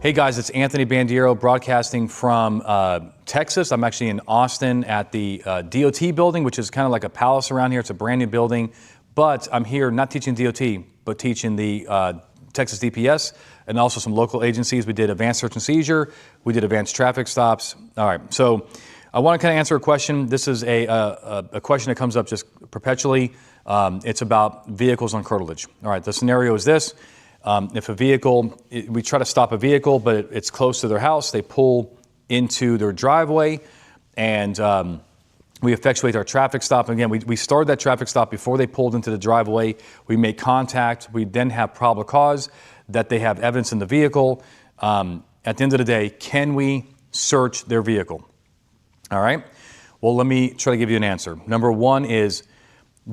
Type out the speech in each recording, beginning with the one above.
Hey guys, it's Anthony Bandiero broadcasting from Texas. I'm actually in Austin at the DOT building, which is kind of like a palace around here. It's a brand new building, but I'm here not teaching DOT, but teaching the Texas DPS and also some local agencies. We did advanced search and seizure. We did advanced traffic stops. All right, so I want to kind of answer a question. This is a question that comes up just perpetually. It's about vehicles on curtilage. All right, the scenario is this. If a vehicle, we try to stop a vehicle, but it's close to their house, they pull into their driveway, and we effectuate our traffic stop. Again, we started that traffic stop before they pulled into the driveway. We make contact. We then have probable cause that they have evidence in the vehicle. At the end of the day, can we search their vehicle? All right. Well, let me try to give you an answer. Number one is,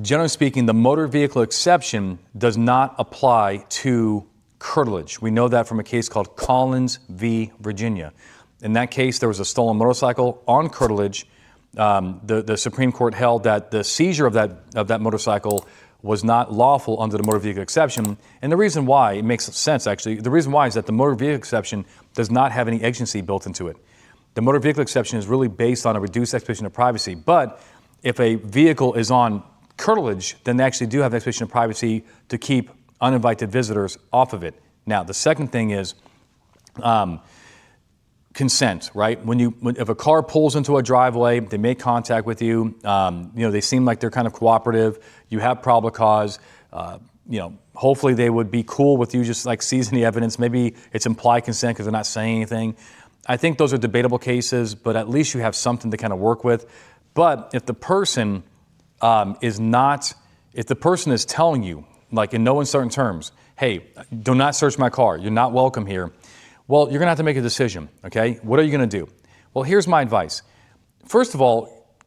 generally speaking, the motor vehicle exception does not apply to curtilage. We know that from a case called Collins v. Virginia. In that case, there was a stolen motorcycle on curtilage. The Supreme Court held that the seizure of that motorcycle was not lawful under the motor vehicle exception. And the reason why, it makes sense actually, the reason why is that the motor vehicle exception does not have any agency built into it. The motor vehicle exception is really based on a reduced expectation of privacy. But if a vehicle is on curtilage, then they actually do have an expectation of privacy to keep uninvited visitors off of it. Now, the second thing is consent, right? If a car pulls into a driveway, they make contact with you, they seem like they're kind of cooperative, you have probable cause, hopefully they would be cool with you just like seizing the evidence. Maybe it's implied consent because they're not saying anything. I think those are debatable cases, but at least you have something to kind of work with. But if the person is telling you, like in no uncertain terms, hey, do not search my car, you're not welcome here, well, you're going to have to make a decision, okay? What are you going to do? Well, here's my advice. First of all,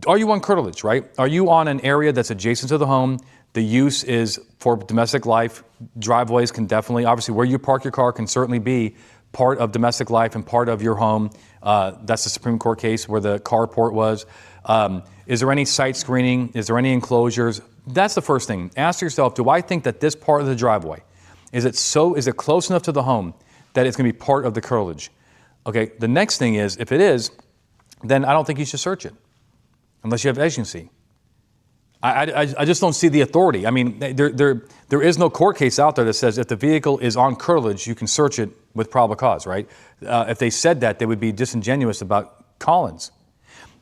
are you on curtilage, right? Are you on an area that's adjacent to the home? The use is for domestic life. Driveways can definitely, obviously, where you park your car can certainly be part of domestic life and part of your home. That's the Supreme Court case where the carport was. Is there any site screening? Is there any enclosures? That's the first thing. Ask yourself, do I think that this part of the driveway, is it close enough to the home that it's going to be part of the curtilage? Okay, the next thing is, if it is, then I don't think you should search it unless you have agency. I just don't see the authority. I mean, there is no court case out there that says if the vehicle is on curtilage, you can search it with probable cause, right? If they said that, they would be disingenuous about Collins.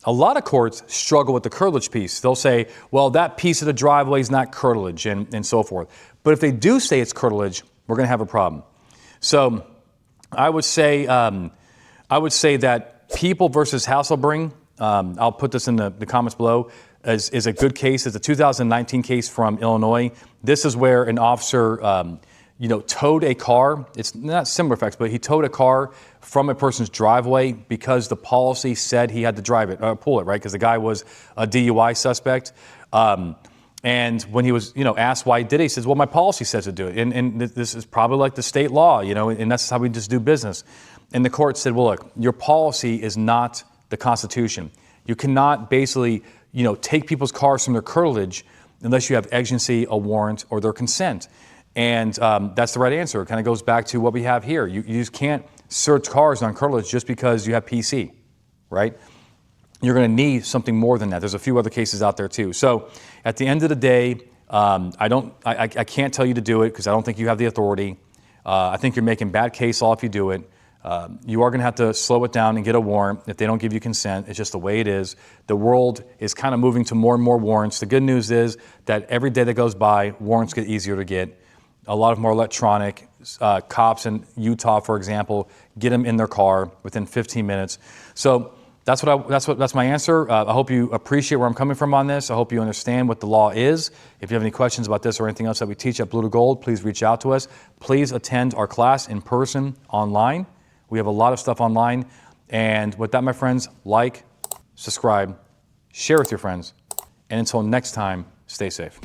A lot of courts struggle with the curtilage piece. They'll say, well, that piece of the driveway is not curtilage and so forth. But if they do say it's curtilage, we're going to have a problem. So I would say that People versus Hasselbring, I'll put this in the comments below, is a good case. It's a 2019 case from Illinois. This is where an officer towed a car. It's not similar effects, but he towed a car from a person's driveway because the policy said he had to pull it, right? Because the guy was a DUI suspect. And when he was, asked why he did it, he says, well, my policy says to do it. And this is probably like the state law, and that's how we just do business. And the court said, well, look, your policy is not the Constitution. You cannot basically, take people's cars from their curtilage unless you have agency, a warrant, or their consent. And that's the right answer. It kind of goes back to what we have here. You just can't search cars on curtilage just because you have PC, right? You're going to need something more than that. There's a few other cases out there too. So at the end of the day, I can't tell you to do it because I don't think you have the authority. I think you're making bad case law if you do it. You are going to have to slow it down and get a warrant if they don't give you consent. It's just the way it is. The world is kind of moving to more and more warrants. The good news is that every day that goes by, warrants get easier to get. A lot of them are electronic. Cops in Utah, for example, get them in their car within 15 minutes. So that's my answer. I hope you appreciate where I'm coming from on this. I hope you understand what the law is. If you have any questions about this or anything else that we teach at Blue to Gold, please reach out to us. Please attend our class in person, online. We have a lot of stuff online. And with that, my friends, like, subscribe, share with your friends. And until next time, stay safe.